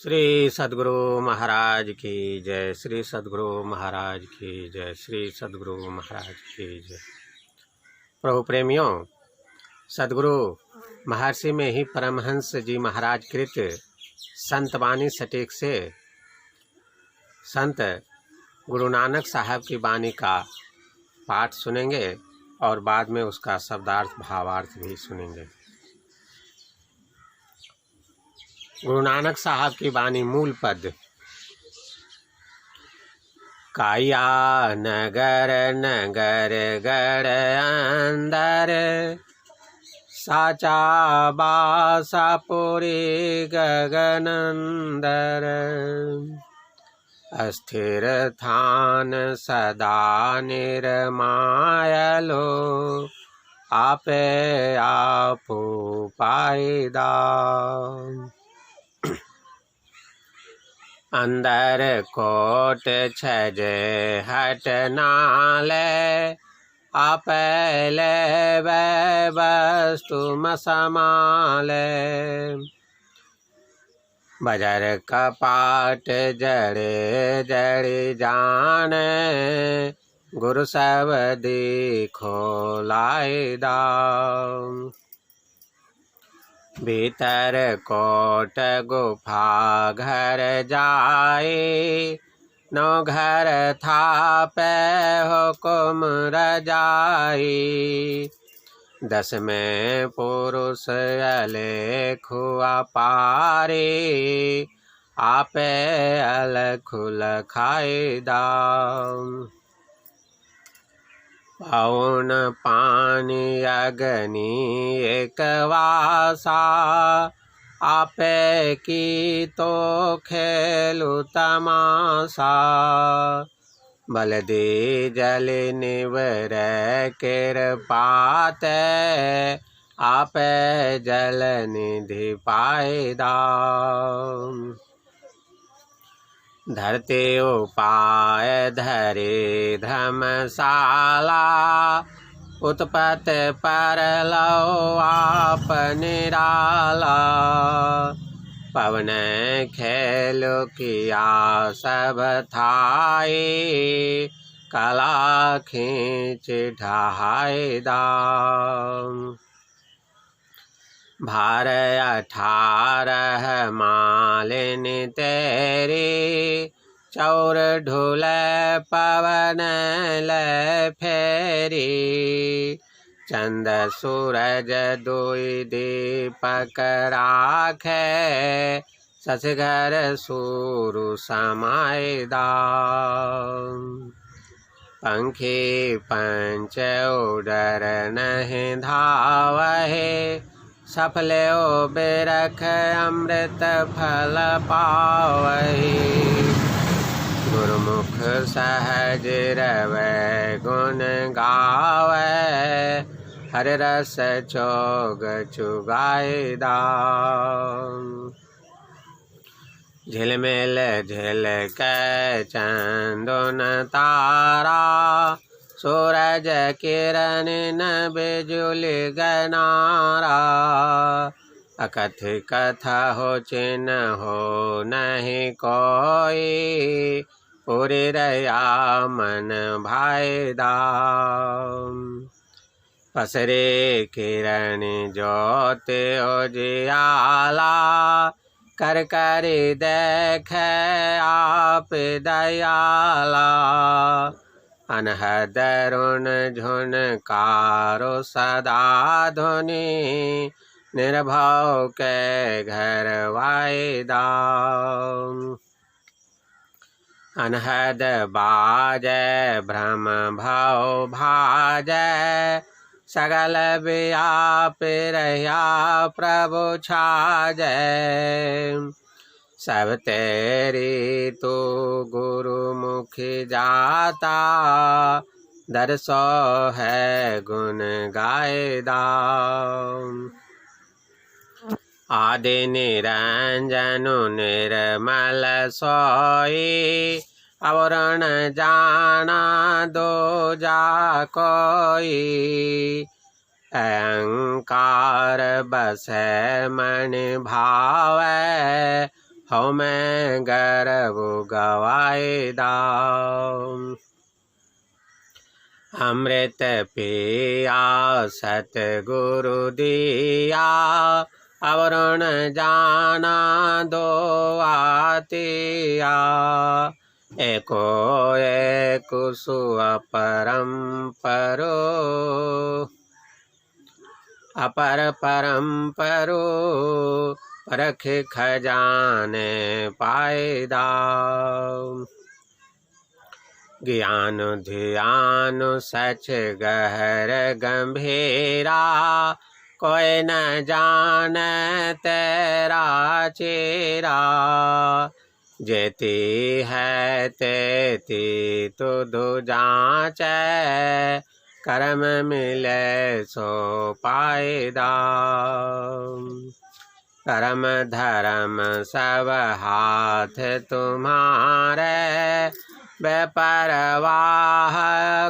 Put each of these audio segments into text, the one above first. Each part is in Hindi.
श्री सद्गुरु महाराज की जय। श्री सद्गुरु महाराज की जय। श्री सद्गुरु महाराज की जय। प्रभु प्रेमियों, सद्गुरु महर्षि में ही परमहंस जी महाराज कृत संतवाणी सटीक से संत गुरु नानक साहब की वाणी का पाठ सुनेंगे और बाद में उसका शब्दार्थ भावार्थ भी सुनेंगे। गुरु नानक साहब की वाणी मूल पद। काया नगर नगर गढ़ अंदर, साचा बासा पुरी गगन अंदर। अस्थिर थान सदा निर्मायलो, आपे आपू पायदा। अंदर कोट छज हट नाले, आपले वस्तु मसमाले। बजर कपाट जड़े जड़ी जाने, गुरु सब देखो लायदा। भीतर कोट गुफा घर जाए, नौ घर था पे हुकुम रजाई। 10 में पुरुष अलेखुआ पारे, आपे अलखुल खायदा। पौन पानी अग्नि एक वासा, आपे की तो खेलु तमाशा। बल दे जल निवर कृपाते, आपे जल निधि पायदा। धरते उपाय धरे धर्मशाला, उत्पत पर लो आप निराला। पवन खेल किया सब थाई, कला खींच ढहायदा। भार 18 मालिन तेरी, चौर ढूल पवन ले फेरी। चंद सूरज दुई दीपक राखे, ससगर सूरु समायदा। पंखी पंच उडर नहीं धावहे, सफल्यो बेरख अमृत फल पावही। गुरुमुख सहज रवै गुण गावै, हर रस चोग चुगायदा। झिलमिल झिलक चंदन तारा, सूरज किरण न बिजुली गनारा। अकथ कथा हो चिन्ह हो नहीं कोई, पूरी रया मन भाईदा। पसरे किरण ज्योति उजियाला, कर कर देख आप दयाला। अनहद रुण झुन कारो सदा धुनि, निर्भव के घर वायदा। अनहद बाजै भ्रम भव भाजै, सगल व्याप रहिया प्रभु छाजै। सब तेरी तू गुरुमुखी जाता, दरसो है गुण गायदा। आदि निरंजनु निर्मल सोई, आवरण जाना दो जा कोई। अहंकार बस मन भावै, हौ मैं गर्व गवाए दाम। अमृत पिया सतगुरु दिया, अवरुण जाना दो आतिया। एको एक सु अपरंपरो, अपर परंपरो। परख खजाने पाए दाम। ज्ञान ध्यान सच गहर गंभीरा, कोई न जान तेरा चेरा। जेती है तेती तुधु जांचै, कर्म मिले सो पाए दाम। कर्म धर्म सब हाथ तुम्हारे, बेपरवाह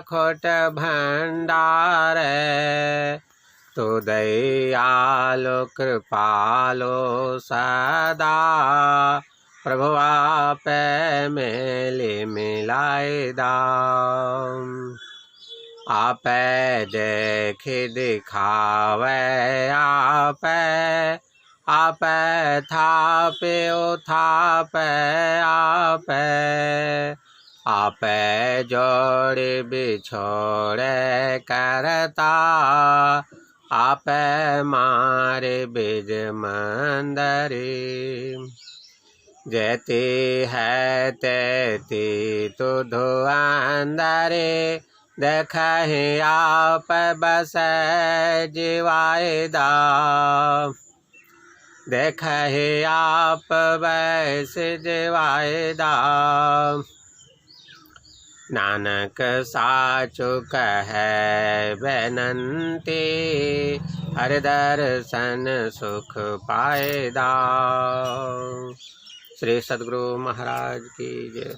खोट भंडारे। तू दयालु कृपालो सदा, प्रभु आपे मेली मिलाए दाम। आपे देख दिखावे आपे, आपे थापे थापे आपे। आपे जोड़े बिछोड़े करता, आपे मारे बिज मंदरी। जेती है तेती तुधु अंदरे, देखहि आप बस जीवाए दाम। देखहि आप बस जीवाए दाम। नानक साचु कहे बेनंती, हरि दर्शन सुख पाए दाम। श्री सद्गुरु महाराज की जय।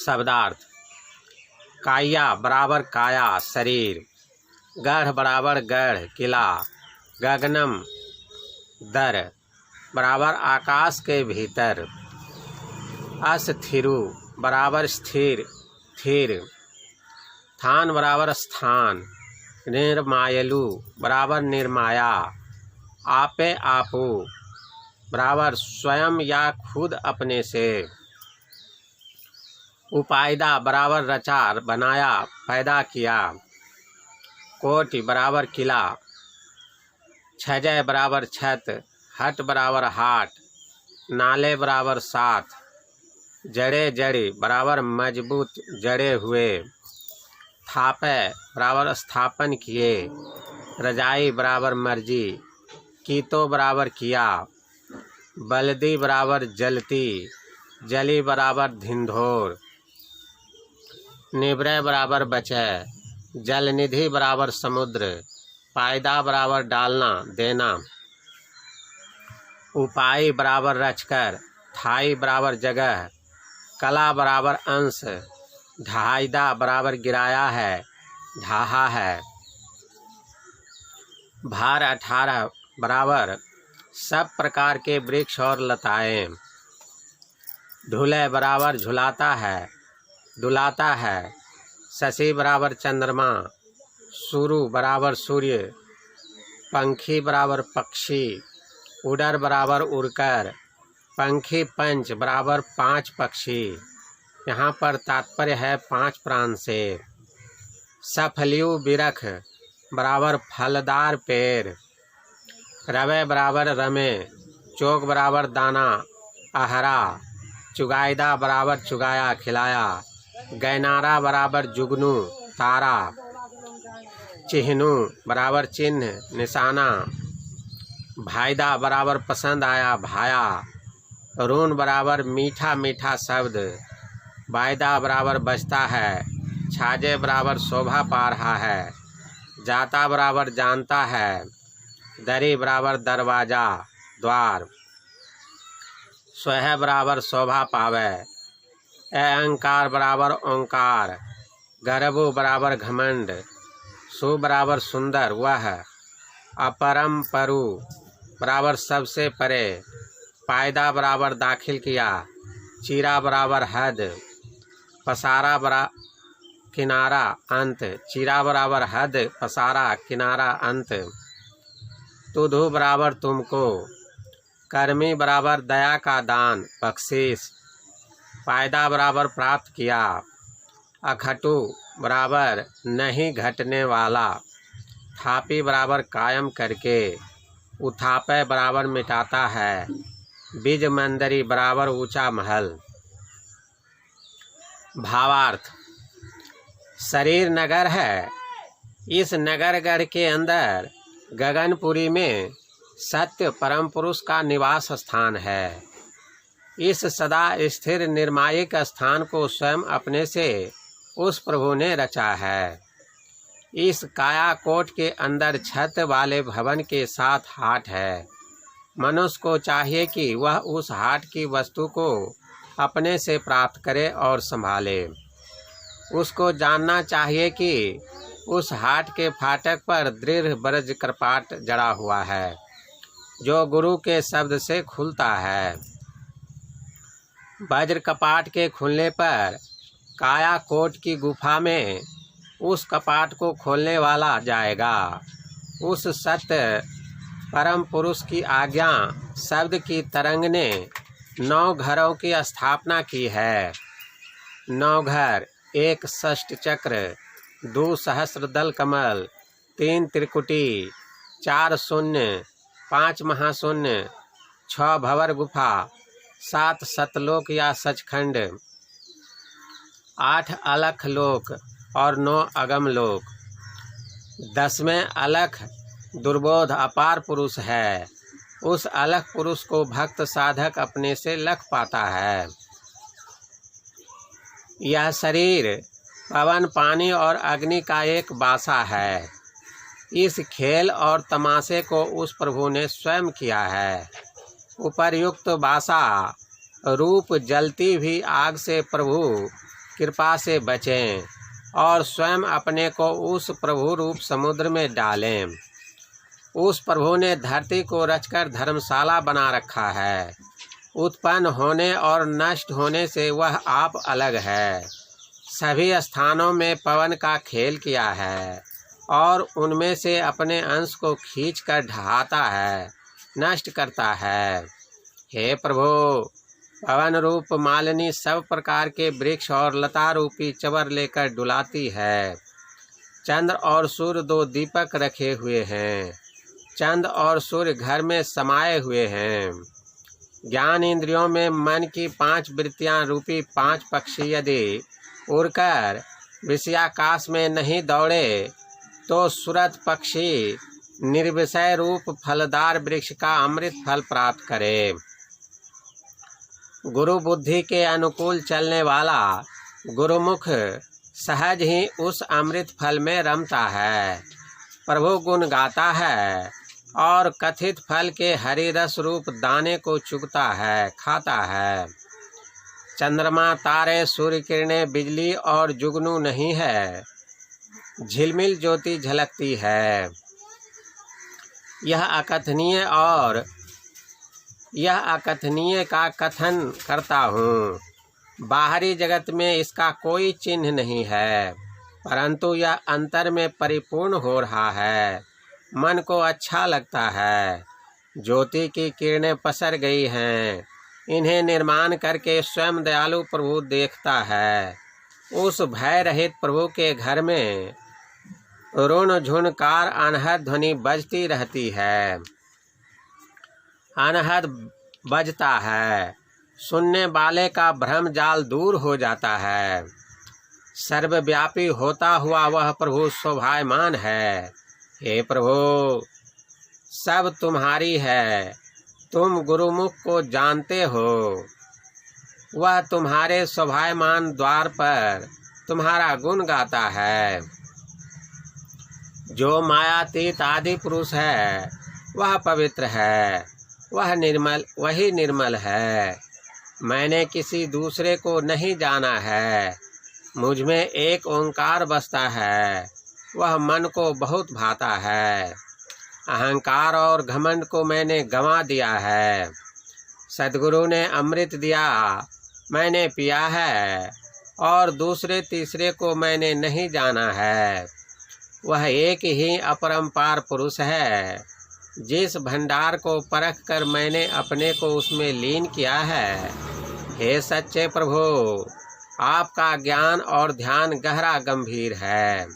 शब्दार्थ। काया बराबर काया शरीर, गढ़ बराबर गढ़ किला, गगनम दर बराबर आकाश के भीतर, अस्थिरु बराबर स्थिर थिर, थान बराबर स्थान, निर्मायलु बराबर निर्माया, आपे आपू बराबर स्वयं या खुद अपने से, उपायदा बराबर रचा बनाया पैदा किया, कोटि बराबर किला, छजय बराबर छत, हट बराबर हाट, नाले बराबर साथ, जड़े जड़ी बराबर मजबूत जड़े हुए, थापे बराबर स्थापन किए, रजाई बराबर मर्जी, कीतो बराबर किया, बलदी बराबर जलती, जली बराबर धिंधोर, निब्रय बराबर बचे, जल निधि बराबर समुद्र, पायदा बराबर डालना देना, उपाय बराबर रचकर, थाई बराबर जगह, कला बराबर अंश, ढाईदा बराबर गिराया है ढाहा है, भार 18 बराबर सब प्रकार के वृक्ष और लताएं, ढूले बराबर झुलाता है डुलाता है, शशि बराबर चंद्रमा, सुरु बराबर सूर्य, पंखी बराबर पक्षी, उडर बराबर उड़कर, पंखी पंच बराबर 5 पक्षी। यहाँ पर तात्पर्य है 5 प्राण से। सफलियु बिरख बराबर फलदार पेड़, रवे बराबर रमे, चोक बराबर दाना आहरा, चुगाईदा बराबर चुगाया खिलाया, गैनारा बराबर जुगनू तारा, चिन्हू बराबर चिन्ह निशाना, भाईदा बराबर पसंद आया भाया, रून बराबर मीठा मीठा शब्द, वायदा बराबर बजता है, छाजे बराबर शोभा पा रहा है, जाता बराबर जानता है, दरी बराबर दरवाजा द्वार, स्वह बराबर शोभा पावे, अहंकार बराबर ओंकार, गर्भु बराबर घमंड, सु बराबर सुंदर वह, अपरम परु बराबर सबसे परे, पायदा बराबर दाखिल किया, चीरा बराबर हद, पसारा बराबर किनारा अंत, चीरा बराबर हद, पसारा किनारा अंत। तुधु बराबर तुमको, कर्मी बराबर दया का दान बख्शीश, पायदा बराबर प्राप्त किया, अखटू बराबर नहीं घटने वाला, थापी बराबर कायम करके, उथापे बराबर मिटाता है, बीज मंदरी बराबर ऊंचा महल। भावार्थ: शरीर नगर है। इस नगरगढ़ के अंदर गगनपुरी में सत्य परम पुरुष का निवास स्थान है। इस सदा स्थिर निर्मायिक स्थान को स्वयं अपने से उस प्रभु ने रचा है। इस कायाकोट के अंदर छत वाले भवन के साथ हाट है। मनुष्य को चाहिए कि वह उस हाट की वस्तु को अपने से प्राप्त करे और संभाले। उसको जानना चाहिए कि उस हाट के फाटक पर दृढ़ ब्रज कपाट जड़ा हुआ है, जो गुरु के शब्द से खुलता है। वज्र कपाट के खुलने पर कायाकोट की गुफा में उस कपाट को खोलने वाला जाएगा। उस सत्य परम पुरुष की आज्ञा शब्द की तरंग ने 9 घरों की स्थापना की है। 9 घर, 1 षष्ठ चक्र, 2 सहस्र दल कमल, 3 त्रिकुटी, 4 शून्य, 5 महाशून्य, 6 भंवर गुफा, 7 सतलोक या सचखंड, 8 अलख लोक और 9 अगम लोक। 10वें अलख दुर्बोध अपार पुरुष है। उस अलख पुरुष को भक्त साधक अपने से लख पाता है। यह शरीर पवन, पानी और अग्नि का एक बासा है। इस खेल और तमाशे को उस प्रभु ने स्वयं किया है। उपर्युक्त बासा रूप जलती भी आग से प्रभु कृपा से बचें और स्वयं अपने को उस प्रभु रूप समुद्र में डालें। उस प्रभु ने धरती को रचकर धर्मशाला बना रखा है। उत्पन्न होने और नष्ट होने से वह आप अलग है। सभी स्थानों में पवन का खेल किया है और उनमें से अपने अंश को खींचकर ढहाता है, नष्ट करता है। हे प्रभु, पवन रूप मालिनी सब प्रकार के वृक्ष और लता रूपी चवर लेकर डुलाती है। चंद्र और सूर्य 2 दीपक रखे हुए हैं। चंद्र और सूर्य घर में समाये हुए हैं। ज्ञान इंद्रियों में मन की 5 वृत्तियां रूपी 5 पक्षी यदि उड़कर विषयाकाश में नहीं दौड़े तो सुरत पक्षी निर्विषय रूप फलदार वृक्ष का अमृत फल प्राप्त करे। गुरु बुद्धि के अनुकूल चलने वाला गुरुमुख सहज ही उस अमृत फल में रमता है। प्रभु गुण गाता है और कथित फल के हरि रस रूप दाने को चुगता है, खाता है। चंद्रमा, तारे, सूर्य किरणें, बिजली और जुगनू नहीं है, झिलमिल ज्योति झलकती है। यह अकथनीय का कथन करता हूँ। बाहरी जगत में इसका कोई चिन्ह नहीं है, परंतु यह अंतर में परिपूर्ण हो रहा है। मन को अच्छा लगता है। ज्योति की किरणें पसर गई हैं। इन्हें निर्माण करके स्वयं दयालु प्रभु देखता है। उस भय रहित प्रभु के घर में रुण झुनकार अनहद ध्वनि बजती रहती है। अनहद बजता है, सुनने वाले का भ्रम जाल दूर हो जाता है। सर्वव्यापी होता हुआ वह प्रभु शोभायमान है। हे प्रभु, सब तुम्हारी है। तुम गुरुमुख को जानते हो। वह तुम्हारे शोभायमान द्वार पर तुम्हारा गुण गाता है। जो मायातीत आदि पुरुष है वह पवित्र है, वही निर्मल है। मैंने किसी दूसरे को नहीं जाना है। मुझ में एक ओंकार बसता है, वह मन को बहुत भाता है। अहंकार और घमंड को मैंने गंवा दिया है। सद्गुरु ने अमृत दिया, मैंने पिया है, और दूसरे तीसरे को मैंने नहीं जाना है। वह एक ही अपरंपार पुरुष है, जिस भंडार को परख कर मैंने अपने को उसमें लीन किया है। हे सच्चे प्रभु, आपका ज्ञान और ध्यान गहरा गंभीर है।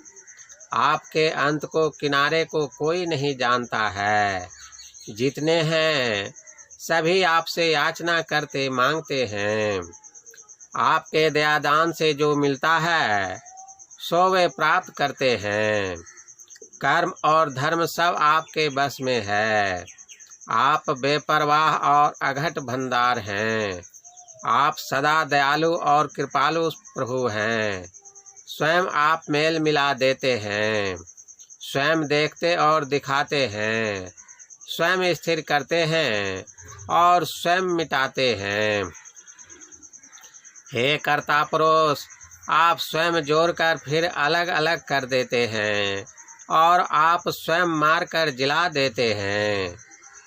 आपके अंत को किनारे को कोई नहीं जानता है। जितने हैं सभी आपसे याचना करते मांगते हैं। आपके दयादान से जो मिलता है सो वे प्राप्त करते हैं। कर्म और धर्म सब आपके बस में है। आप बेपरवाह और अघट भंडार हैं। आप सदा दयालु और कृपालु प्रभु हैं। स्वयं आप मेल मिला देते हैं। स्वयं देखते और दिखाते हैं। स्वयं स्थिर करते हैं और स्वयं मिटाते हैं। हे कर्ता पुरुष, आप स्वयं जोड़कर फिर अलग अलग कर देते हैं और आप स्वयं मार कर जिला देते हैं।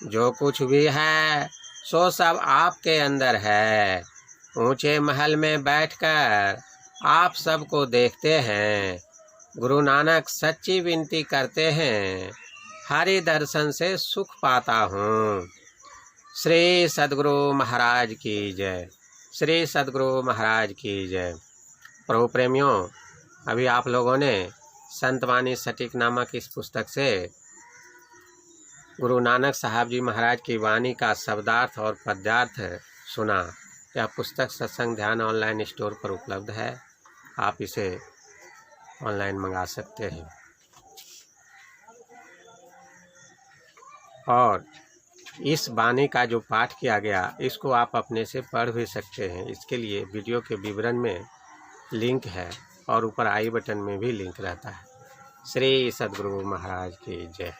जो कुछ भी है सो सब आपके अंदर है। ऊंचे महल में बैठकर आप सबको देखते हैं। गुरु नानक सच्ची विनती करते हैं, हरि दर्शन से सुख पाता हूँ। श्री सद्गुरु महाराज की जय। श्री सद्गुरु महाराज की जय। प्रभु प्रेमियों, अभी आप लोगों ने संतवाणी सटीक नामक इस पुस्तक से गुरु नानक साहब जी महाराज की वाणी का शब्दार्थ और पद्यार्थ सुना। यह पुस्तक सत्संग ध्यान ऑनलाइन स्टोर पर उपलब्ध है। आप इसे ऑनलाइन मंगा सकते हैं और इस वाणी का जो पाठ किया गया इसको आप अपने से पढ़ भी सकते हैं। इसके लिए वीडियो के विवरण में लिंक है और ऊपर आई बटन में भी लिंक रहता है। श्री सद्गुरु महाराज की जय।